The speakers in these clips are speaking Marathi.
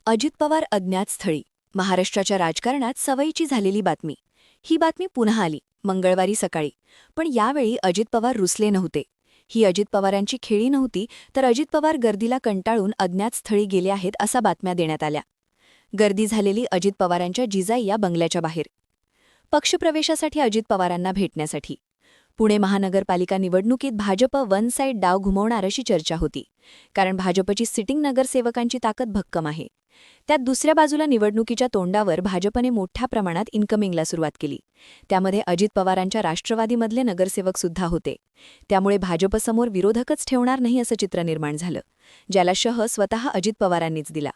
अजित पवार अज्ञात स्थळी. महाराष्ट्राच्या राजकारणात सवयीची झालेली बातमी. ही बातमी पुन्हा आली मंगळवारी सकाळी. पण यावेळी अजित पवार रुसले नव्हते. ही अजित पवारांची खेळी नव्हती, तर अजित पवार गर्दीला कंटाळून अज्ञात स्थळी गेले आहेत असा बातम्या देण्यात आल्या. गर्दी झालेली अजित पवारांच्या जिजाई या बंगल्याच्या बाहेर. पक्षप्रवेशासाठी अजित पवारांना भेटण्यासाठी. पुणे महानगरपालिका निवडणुकीत भाजप वन साईड डाव घुमवणार अशी चर्चा होती. कारण भाजपची सिटिंग नगरसेवकांची ताकद भक्कम आहे. त्यात दुसऱ्या बाजूला निवडणुकीच्या तोंडावर भाजपने मोठ्या प्रमाणात इन्कमिंगला सुरुवात केली. त्यामध्ये अजित पवारांच्या राष्ट्रवादीमधले नगरसेवक सुद्धा होते. त्यामुळे भाजपसमोर विरोधकच ठेवणार नाही असं चित्र निर्माण झालं, ज्याला शह स्वतः अजित पवारांनीच दिला.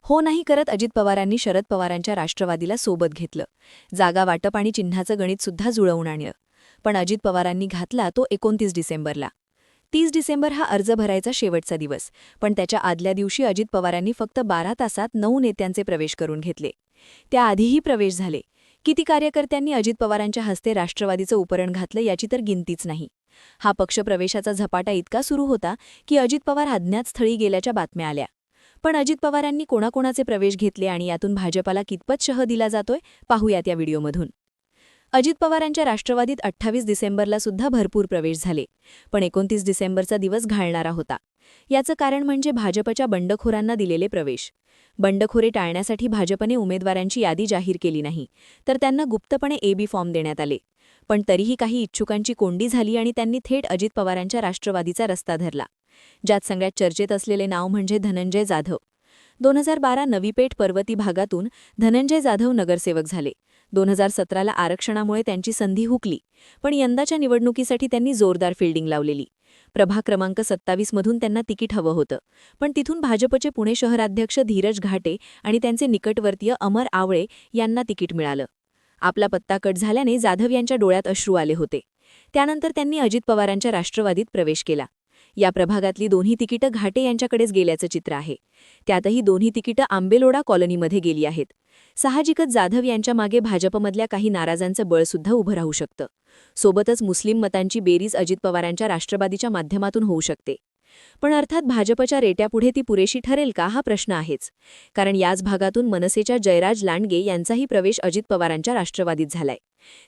हो नाही करत अजित पवारांनी शरद पवारांच्या राष्ट्रवादीला सोबत घेतलं. जागा वाटप आणि चिन्हाचं गणित सुद्धा जुळवून आणलं. पण अजित पवारांनी घातला तो 29 डिसेंबरला. 30 डिसेंबर हा अर्ज भरायचा शेवटचा दिवस. पण त्याच्या आदल्या दिवशी अजित पवारांनी फक्त 12 तासात 9 नेत्यांचे प्रवेश करून घेतले. त्याआधीही प्रवेश झाले. किती कार्यकर्त्यांनी अजित पवारांच्या हस्ते राष्ट्रवादीचं उपरण घातलं याची तर गिनतीच नाही. हा पक्षप्रवेशाचा झपाटा इतका सुरू होता की अजित पवार अज्ञात स्थळी गेल्याच्या बातम्या आल्या. पण अजित पवारांनी कोणाकोणाचे प्रवेश घेतले आणि यातून भाजपाला कितपत शह दिला जातोय पाहूयात या व्हिडिओमधून. अजित पवारांच्या राष्ट्रवादीत 28 डिसेंबरला सुद्धा भरपूर प्रवेश झाले. पण 29 डिसेंबरचा दिवस घालणारा होता. याचं कारण म्हणजे भाजपच्या बंडखोरांना दिलेले प्रवेश. बंडखोरे टाळण्यासाठी भाजपने उमेदवारांची यादी जाहीर केली नाही, तर त्यांना गुप्तपणे एबी फॉर्म देण्यात आले. पण तरीही काही इच्छुकांची कोंडी झाली आणि त्यांनी थेट अजित पवारांच्या राष्ट्रवादीचा रस्ता धरला. ज्यात सगळ्यात चर्चेत असलेले नाव म्हणजे धनंजय जाधव. 2012 नवी पेठ पर्वती भागातून धनंजय जाधव नगरसेवक झाले. 2017ला आरक्षणामुळे त्यांची संधी हुकली. पण यंदाच्या निवडणुकीसाठी त्यांनी जोरदार फिल्डिंग लावलेली. प्रभाग क्रमांक 27 मधून त्यांना तिकीट हवं होतं. पण तिथून भाजपचे पुणे शहराध्यक्ष धीरज घाटे आणि त्यांचे निकटवर्तीय अमर आवळे यांना तिकीट मिळालं. आपला पत्ता कट झाल्याने जाधव यांच्या डोळ्यात अश्रू आले होते. त्यानंतर त्यांनी अजित पवारांच्या राष्ट्रवादीत प्रवेश केला. या प्रभागातली दोन्ही तिकीटं घाटे यांच्याकडेच गेल्याचं चित्र आहे. त्यातही दोन्ही तिकीटं आंबेलोडा कॉलनीमध्ये गेली आहेत. साहजिकच जाधव यांच्या मागे भाजपमधल्या काही नाराजांचं बळसुद्धा उभं राहू शकतं. सोबतच मुस्लिम मतांची बेरीज अजित पवारांच्या राष्ट्रवादीच्या माध्यमातून होऊ शकते. पण अर्थात भाजपच्या रेट्यापुढे ती पुरेशी ठरेल का हा प्रश्न आहेच. कारण याच भागातून मनसेच्या जयराज लांडगे यांचाही प्रवेश अजित पवारांच्या राष्ट्रवादीत झालाय.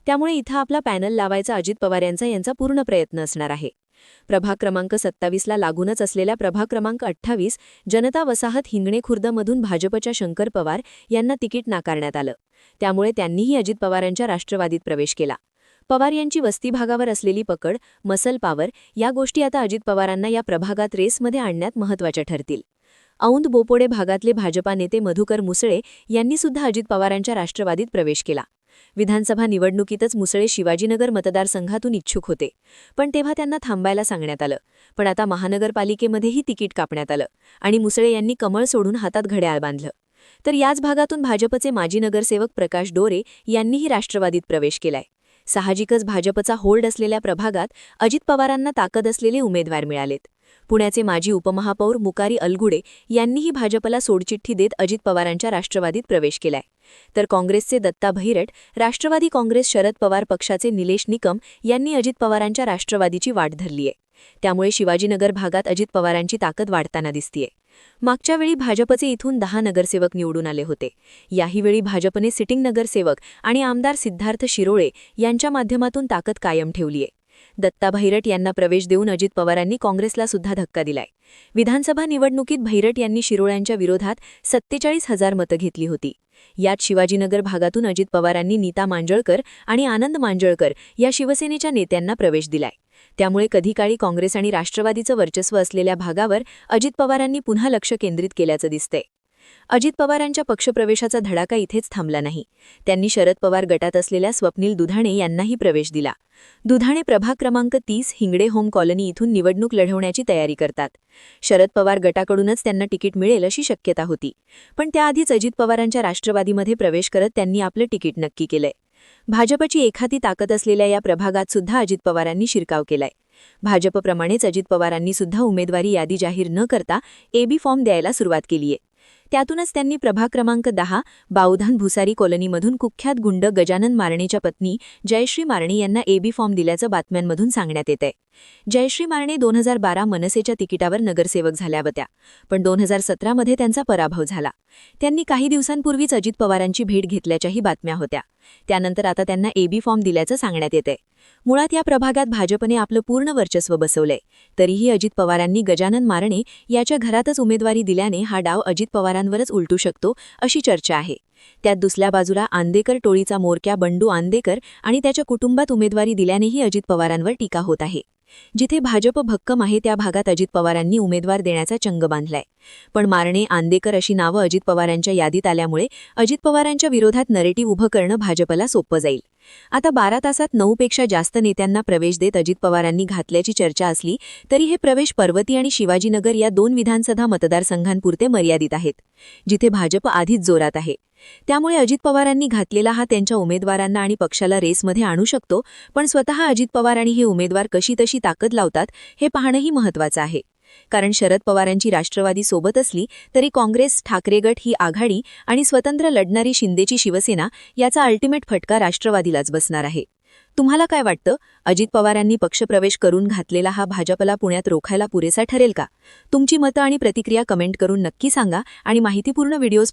त्यामुळे इथं आपला पॅनल लावायचा अजित पवार यांचा पूर्ण प्रयत्न असणार आहे. प्रभाग क्रमांक 27ला लागूनच असलेल्या प्रभाग क्रमांक 28 जनता वसाहत हिंगणे खुर्दमधून भाजपच्या शंकर पवार यांना तिकीट नाकारण्यात आलं. त्यामुळे त्यांनीही अजित पवारांच्या राष्ट्रवादीत प्रवेश केला. पवार यांची वस्ती भागावर असलेली पकड, मसल पावर या गोष्टी आता अजित पवारांना या प्रभागात रेसमध्ये आणण्यात महत्त्वाच्या ठरतील. औंध बोपोडे भागातले भाजपा नेते मधुकर मुसळे यांनी सुद्धा अजित पवारांच्या राष्ट्रवादीत प्रवेश केला. विधानसभा निवडणुकीतच मुसळे शिवाजीनगर मतदारसंघातून इच्छुक होते. पण तेव्हा त्यांना थांबायला सांगण्यात आलं. पण आता महानगरपालिकेमध्येही तिकीट कापण्यात आलं आणि मुसळे यांनी कमळ सोडून हातात घड्याळ बांधलं. तर याच भागातून भाजपचे माजी नगरसेवक प्रकाश डोरे यांनीही राष्ट्रवादीत प्रवेश केलाय. साहजिकच भाजपचा होल्ड असलेल्या प्रभागात अजित पवारांना ताकद असलेले उमेदवार मिळालेत. पुण्याचे माजी उपमहापौर मुकारी अलगुडे यांनीही भाजपला सोडचिठ्ठी देत अजित पवारांच्या राष्ट्रवादीत प्रवेश केलाय. तर काँग्रेसचे दत्ता भैरट, राष्ट्रवादी काँग्रेस शरद पवार पक्षाचे निलेश निकम यांनी अजित पवारांच्या राष्ट्रवादीची वाट धरलीय. त्यामुळे शिवाजीनगर भागात अजित पवारांची ताकद वाढताना दिसतीये. मागच्या वेळी भाजपचे इथून 10 नगरसेवक निवडून आले होते. याहीवेळी भाजपने सिटिंग नगरसेवक आणि आमदार सिद्धार्थ शिरोळे यांच्या माध्यमातून ताकद कायम ठेवलीय. दत्ता भैरट यांना प्रवेश देऊन अजित पवारांनी काँग्रेसला सुद्धा धक्का दिलाय. विधानसभा निवडणुकीत भैरट यांनी शिरोळ्यांच्या विरोधात 47,000 मतं घेतली होती. यात शिवाजीनगर भागातून अजित पवारांनी नीता मांजळकर आणि आनंद मांजळकर या शिवसेनेच्या नेत्यांना प्रवेश दिलाय. त्यामुळे कधी काळी काँग्रेस आणि राष्ट्रवादीचं वर्चस्व असलेल्या भागावर अजित पवारांनी पुन्हा लक्ष केंद्रित केल्याचं दिसतंय. अजित पवारांच्या पक्षप्रवेशाचा धडाका इथेच थांबला नाही. त्यांनी शरद पवार गटात असलेल्या स्वप्नील दुधाणे यांनाही प्रवेश दिला. दुधाणे प्रभाग क्रमांक 30 हिंगडे होम कॉलनी इथून निवडणूक लढवण्याची तयारी करतात. शरद पवार गटाकडूनच त्यांना तिकीट मिळेल अशी शक्यता होती. पण त्याआधीच अजित पवारांच्या राष्ट्रवादीमध्ये प्रवेश करत त्यांनी आपलं तिकीट नक्की केलंय. भाजपची एखादी ताकद असलेल्या या प्रभागात सुद्धा अजित पवारांनी शिरकाव केलाय. भाजपप्रमाणेच अजित पवारांनी सुद्धा उमेदवारी यादी जाहीर न करता एबी फॉर्म द्यायला सुरुवात केलीय. त्यातूनच त्यांनी प्रभाग क्रमांक 10 बावधान भुसारी कॉलनीमधून कुख्यात गुंड गजानन मारणेच्या पत्नी जयश्री मारणे यांना एबी फॉर्म दिल्याचं बातम्यांमधून सांगण्यात येतंय. जयश्री मारणे 2012 मनसेच्या तिकिटावर नगरसेवक झाल्या होत्या, पण 2017 मध्ये त्यांचा पराभव झाला. त्यांनी काही दिवसांपूर्वीच अजित पवारांची भेट घेतल्याच्याही बातम्या होत्या. त्यानंतर आता त्यांना एबी फॉर्म दिल्याचं सांगण्यात येतंय. मुळात या प्रभागात भाजपने आपलं पूर्ण वर्चस्व बसवलंय. तरीही अजित पवारांनी गजानन मारणे याच्या घरातच उमेदवारी दिल्याने हा डाव अजित पवारांवरच उलटू शकतो, अशी चर्चा आहे. त्यात दुसऱ्या बाजूला आंदेकर टोळीचा म्होरक्या बंडू आंदेकर आणि त्याच्या कुटुंबात उमेदवारी दिल्यानेही अजित पवारांवर टीका होत आहे. जिथे भाजप भक्कम आहे त्या भागात अजित पवारांनी उमेदवार देण्याचा चंग बांधलाय. पण मारणे, आंदेकर अशी नावं अजित पवारांच्या यादीत आल्यामुळे अजित पवारांच्या विरोधात नरेटिव्ह उभं करणं भाजपला सोपं जाईल. आता 12 तासात 9 पेक्षा जास्त नेत्यांना प्रवेश देत अजित पवारांनी घातल्याची चर्चा असली तरी हे प्रवेश पर्वती आणि शिवाजीनगर या 2 विधानसभा मतदारसंघांपुरते मर्यादित आहेत, जिथे भाजप आधीच जोरात आहे. त्यामुळे अजित पवारांनी घातलेला हा त्यांच्या उमेदवारांना आणि पक्षाला रेसमध्ये आणू शकतो, पण स्वतः अजित पवार आणि हे उमेदवार कशी तशी ताकद लावतात हे पाहणंही महत्त्वाचं आहे. कारण शरद पवारांची राष्ट्रवादी सोबत असली तरी काँग्रेस, ठाकरे गट ही आघाडी आणि स्वतंत्र लढणारी शिंदेची शिवसेना याचा अल्टिमेट फटका राष्ट्रवादीलाच बसणार आहे. तुम्हाला काय वाटतं? अजित पवारांनी पक्षप्रवेश करून घातलेला हा भाजपला पुण्यात रोखायला पुरेसा ठरेल का? तुमची मतं आणि प्रतिक्रिया कमेंट करून नक्की सांगा आणि माहितीपूर्ण व्हिडिओज